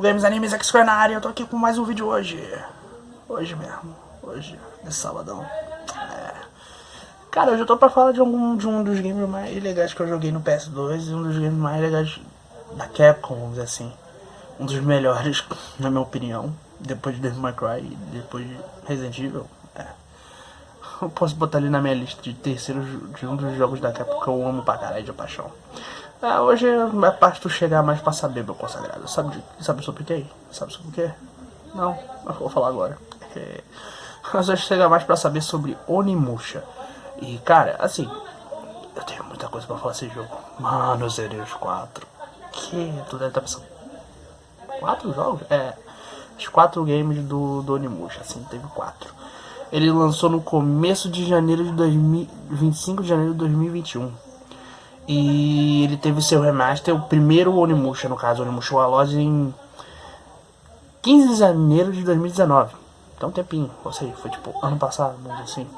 Games Animes X na área, eu tô aqui com mais um vídeo hoje. Hoje mesmo, hoje, nesse sabadão. Cara, hoje eu tô pra falar de um dos games mais legais que eu joguei no PS2 e um dos games mais legais da Capcom, vamos dizer assim. Um dos melhores, na minha opinião, depois de Devil May Cry e depois de Resident Evil. Eu posso botar ali na minha lista de terceiros de um dos jogos da Capcom que eu amo pra caralho de paixão. Hoje é parte tu chegar mais pra saber, meu consagrado. Sabe sobre o que? Sabe sobre o que? Não, mas vou falar agora. Mas hoje chega mais pra saber sobre Onimusha. E cara, assim, eu tenho muita coisa pra falar desse jogo. Mano, eu zerei os 4. Que? Tu deve estar pensando. 4 jogos? Os 4 games do Onimusha, assim, teve 4. Ele lançou no começo de janeiro de 25 de janeiro de 2021. E ele teve seu remaster, o primeiro Onimusha, no caso, Onimusha Warlords, em 15 de janeiro de 2019. Então, um tempinho, ou seja, foi tipo ano passado, assim.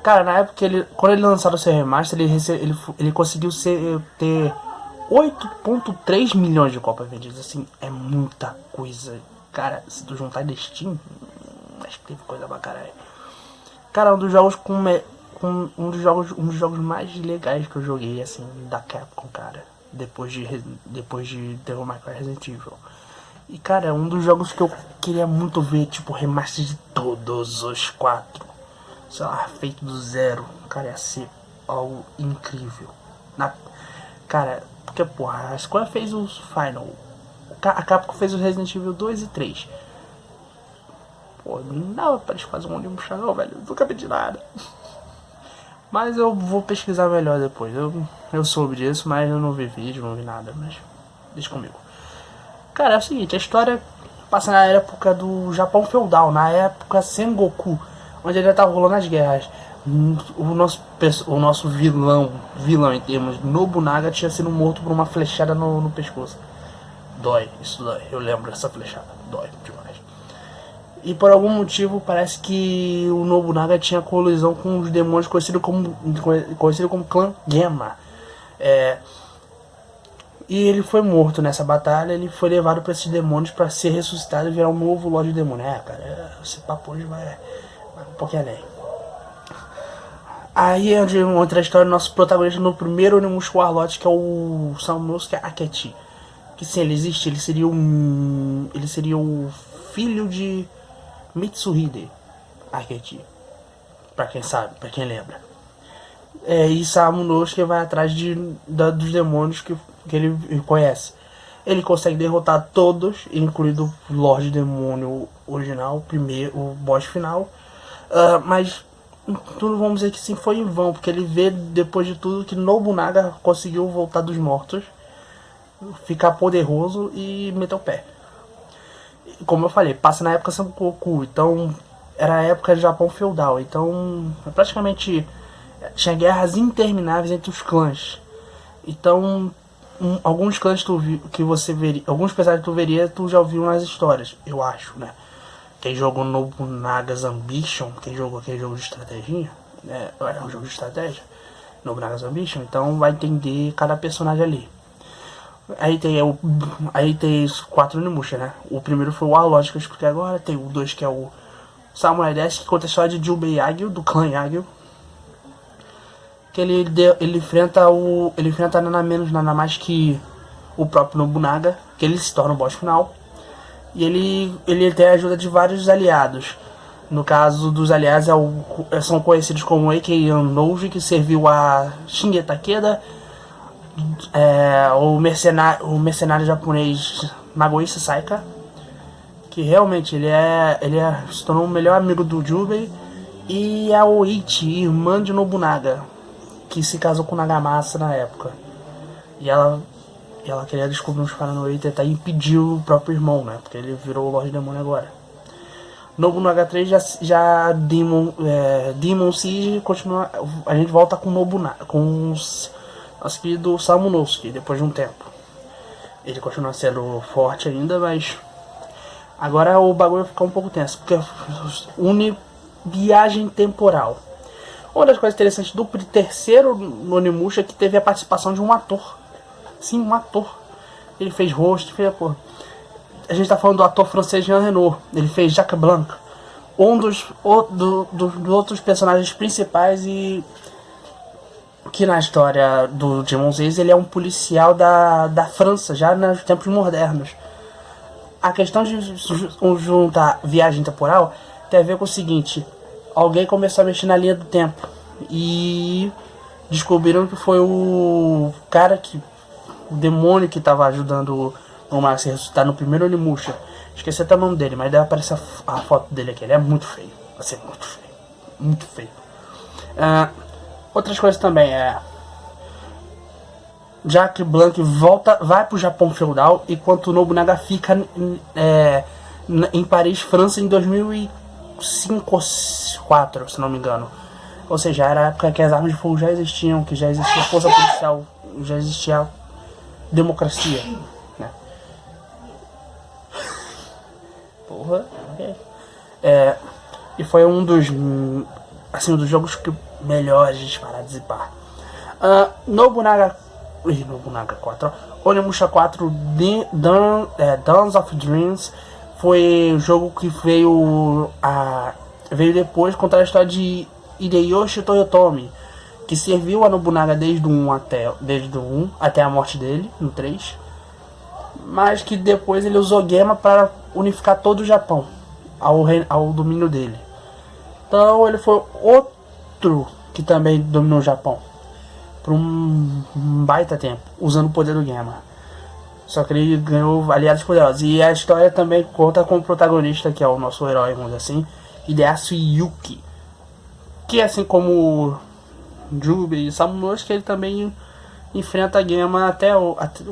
Cara, na época, quando ele lançaram o seu remaster, ele conseguiu ter 8.3 milhões de cópias vendidas. Assim, é muita coisa. Cara, se tu juntar de Steam, acho que teve coisa pra caralho. Cara, um dos jogos um dos jogos mais legais que eu joguei, assim, da Capcom, cara. Depois de Devil May Cry Resident Evil. E, cara, é um dos jogos que eu queria muito ver, tipo, remaster de todos os 4. Sei lá, feito do zero. Cara, ia ser algo incrível. Cara, porque, porra, a Square fez os Final. A Capcom fez os Resident Evil 2 e 3. Pô, não dava pra eles fazerem um Onimusha não, velho. Nunca pedi nada. Mas eu vou pesquisar melhor depois. Eu soube disso, mas eu não vi vídeo, não vi nada. Mas deixa comigo. Cara, é o seguinte, a história passa na época do Japão feudal, na época Sengoku, onde ainda tá rolando as guerras. O nosso vilão em termos de Nobunaga tinha sido morto por uma flechada no pescoço. Dói, isso dói. Eu lembro dessa flechada, dói demais. E por algum motivo parece que o Nobunaga tinha colisão com os demônios conhecidos como clã Gemma. E ele foi morto nessa batalha. Ele foi levado para esses demônios para ser ressuscitado e virar um novo Lorde Demônio. Cara, esse papo hoje vai um pouquinho além. Aí é onde entra a história do nosso protagonista no primeiro Onimusha Warlord, que é o Samunosuke Akechi. Que se ele existe, ele seria o filho de Mitsuhide Akechi, pra quem sabe, pra quem lembra. E Samunosuke vai atrás dos demônios que ele conhece. Ele consegue derrotar todos, incluindo o Lorde Demônio original, o boss final. Mas tudo, vamos dizer que sim, foi em vão, porque ele vê depois de tudo que Nobunaga conseguiu voltar dos mortos, ficar poderoso e meter o pé. Como eu falei, passa na época Sengoku, então era a época de Japão feudal, então praticamente tinha guerras intermináveis entre os clãs. Então alguns clãs que você veria, alguns personagens que tu veria, tu já ouviu nas histórias, eu acho, né? Quem jogou Nobunaga's Ambition, quem jogou aquele jogo de estratégia, é um jogo de estratégia, Nobunaga's Ambition, então vai entender cada personagem ali. Aí tem os 4 Onimusha, né? O primeiro foi o Warlord que eu expliquei agora. Tem o 2 que é o Samurai Dash, que conta a história de Jubei Yagyu, do clã Yagyu. Que ele enfrenta nada menos, nada mais que o próprio Nobunaga, que ele se torna o boss final. E ele tem a ajuda de vários aliados. No caso dos aliados, são conhecidos como A.K. Nouji, que serviu a Shinge Takeda. O mercenário japonês Nagoichi Saika, que realmente ele se tornou o melhor amigo do Jubei. E a Oichi, irmã de Nobunaga, que se casou com Nagamasa na época. E ela queria descobrir uns paranoia e tentar impedir o próprio irmão, né? Porque ele virou o Lorde Demônio agora. Nobunaga 3 já Demon Siege continua. A gente volta com Nobunaga, com nosso querido Samunosuke, depois de um tempo. Ele continua sendo forte ainda, mas agora o bagulho vai ficar um pouco tenso, porque une viagem temporal. Uma das coisas interessantes do terceiro Onimusha é que teve a participação de um ator. Sim, um ator. Ele fez rosto, fez a porra. a gente tá falando do ator francês Jean Reno. Ele fez Jacques Blanc, um dos outros personagens principais, e que na história do Demon Slayer ele é um policial da França, já nos tempos modernos. A questão de juntar viagem temporal tem a ver com o seguinte: alguém começou a mexer na linha do tempo e descobriram que foi o cara o demônio que estava ajudando o Max a se ressuscitar no primeiro Onimusha. Esqueci até o nome dele, mas deve aparecer a foto dele aqui. Ele é muito feio, vai ser muito feio, muito feio. Outras coisas também Jacques Blanc vai pro Japão feudal, enquanto o Nobunaga fica em Paris, França, em 2005 ou 2004, se não me engano. Ou seja, era a época que as armas de fogo já existiam, que já existia força policial, já existia democracia, né? Porra, ok. E foi um dos jogos melhores disparados e pá. Nobunaga 4, Onimusha 4, Dawns of Dreams, foi o jogo que veio depois, contar a história de Hideyoshi Toyotomi, que serviu a Nobunaga desde o 1 até a morte dele, no 3, mas que depois ele usou Gema para unificar todo o Japão ao domínio dele. Então ele foi outro que também dominou o Japão por um baita tempo, usando o poder do Gema. Só que ele ganhou aliados poderosos. E a história também conta com o protagonista, que é o nosso herói, vamos dizer assim, Hideyasu Yuki, que assim como Jubei e Samunosuke, ele também enfrenta a Gema até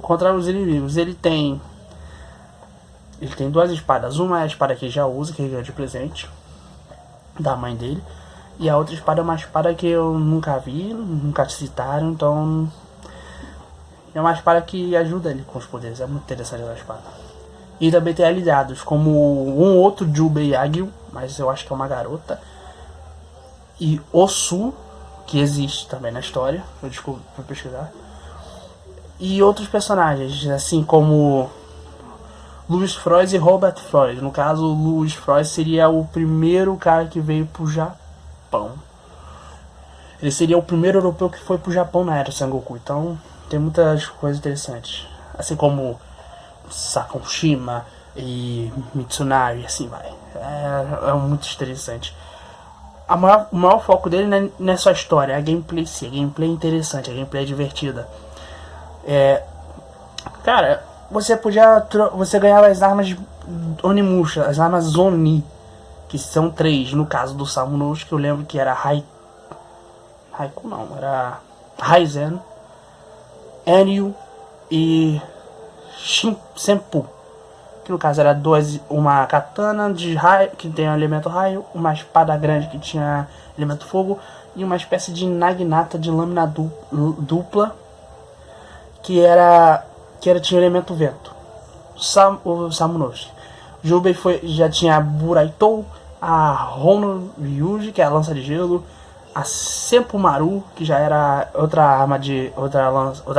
contra os inimigos. Ele tem duas espadas. Uma é a espada que ele já usa, que ele ganhou de presente da mãe dele, e a outra espada é uma espada que eu nunca vi, nunca citaram, então é uma espada que ajuda ele com os poderes. É muito interessante a espada. E também tem aliados como um outro Jubei Yagyu, mas eu acho que é uma garota, e Osu, que existe também na história, eu descobri pra pesquisar, e outros personagens, assim como Louis Freud e Robert Freud. No caso, Louis Freud seria o primeiro cara que veio pro Japão. Ele seria o primeiro europeu que foi pro Japão na era Sengoku. Então, tem muitas coisas interessantes. Assim como Sakoshima e Mitsunari, e assim vai. É muito interessante. O maior foco dele não é só a história, é a gameplay em si. A gameplay é interessante, a gameplay é divertida. Cara, você ganhava as armas Onimusha, as armas Oni, que são 3. No caso do Samunosuke, que eu lembro que era Haiku não, era Raizen, Enryu e Senpu. Que no caso era uma katana de raio, que tem o elemento raio, uma espada grande que tinha elemento fogo, e uma espécie de naginata de lâmina dupla, que tinha o elemento vento. O Samunosuke. Jubei já tinha a Buraitou, a Hono Ryuji, que é a lança de gelo, a Senpu Maru, que já era outra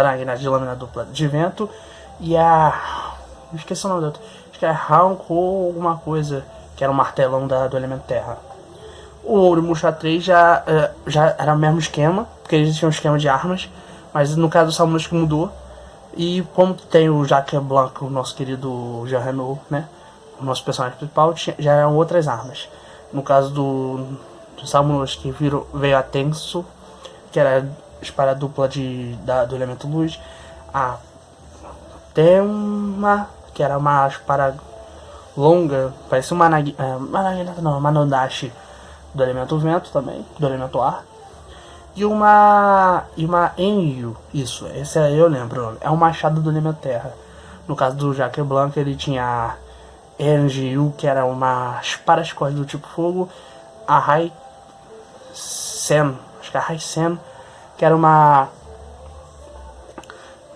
naginata de lâmina dupla de vento, e esqueci o nome do outro. Acho que era Hanko alguma coisa, que era o martelão do elemento terra. O Onimusha 3 já era o mesmo esquema, porque eles tinham um esquema de armas, mas no caso do Samunosuke mudou. E como tem o Jacques Blanc, o nosso querido Jean Reno, né, o nosso personagem principal, já eram outras armas. No caso do Samunosuke veio a Tenso, que era a espada dupla do elemento luz, a Tenma, que era uma espada longa, parecia uma Nodashi do elemento vento também, do elemento ar. E uma Enryu, esse aí eu lembro o nome, é um machado do elemento terra. No caso do Jacques Blanc, ele tinha a Enryu, que era uma espada escorde do tipo fogo, a Raisen, acho que é a Raisen, que era uma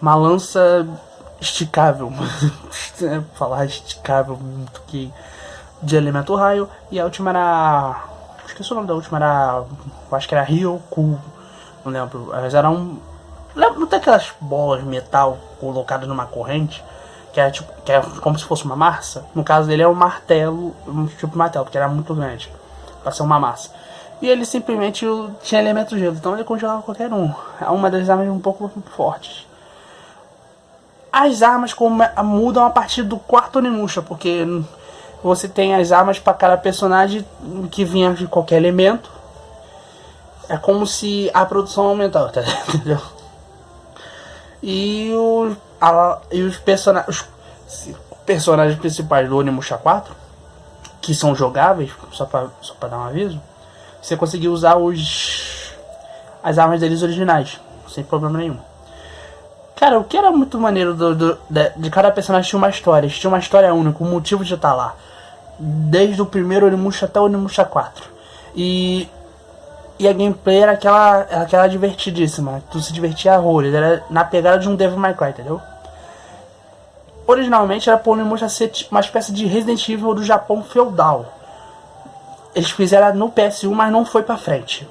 lança esticável, falar esticável, que de elemento raio, e a última era, esqueci o nome da última, eu acho que era Ryoku, não lembro, mas era não tem aquelas bolas de metal colocadas numa corrente, que é como se fosse uma massa. No caso dele é um martelo, um tipo de martelo, porque era muito grande pra ser uma massa. E ele simplesmente tinha elementos de gelo, então ele congelava qualquer um. É uma das armas um pouco fortes. As armas mudam a partir do quarto Onimusha, porque você tem as armas para cada personagem que vinha de qualquer elemento. É como se a produção aumentasse, tá, entendeu? E os personagens principais do Onimusha 4, que são jogáveis, só pra dar um aviso, você conseguiu usar as armas deles originais, sem problema nenhum. Cara, o que era muito maneiro de cada personagem tinha uma história única, um motivo de estar lá. Desde o primeiro Onimusha até o Onimusha 4. E a gameplay era aquela divertidíssima, tu se divertia a horrores, era na pegada de um Devil May Cry, entendeu? Originalmente era pro Onimusha ser uma espécie de Resident Evil do Japão feudal. Eles fizeram no PS1, mas não foi pra frente.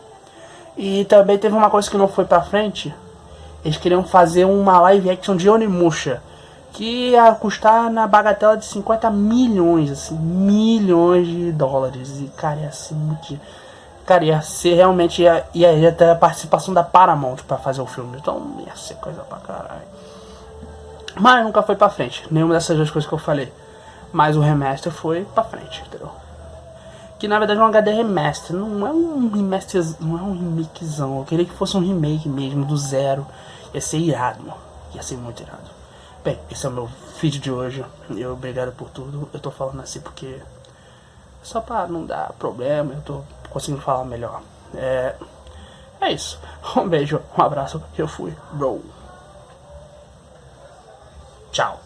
E também teve uma coisa que não foi pra frente. Eles queriam fazer uma live action de Onimusha, que ia custar na bagatela de 50 milhões, assim, milhões de dólares. E, cara, ia ser muito... Cara, ia ser realmente... Ia ter a participação da Paramount pra fazer o filme. Então, ia ser coisa pra caralho. Mas nunca foi pra frente. Nenhuma dessas duas coisas que eu falei. Mas o remaster foi pra frente, entendeu? Que na verdade é um HD remaster. Não é um remaster, não é um remakezão. Eu queria que fosse um remake mesmo, do zero. Ia ser irado, mano. Ia ser muito irado. Bem, esse é o meu vídeo de hoje. Eu obrigado por tudo. Eu tô falando assim porque... Só pra não dar problema, eu tô conseguindo falar melhor. É isso. Um beijo, um abraço. Eu fui, bro. Tchau.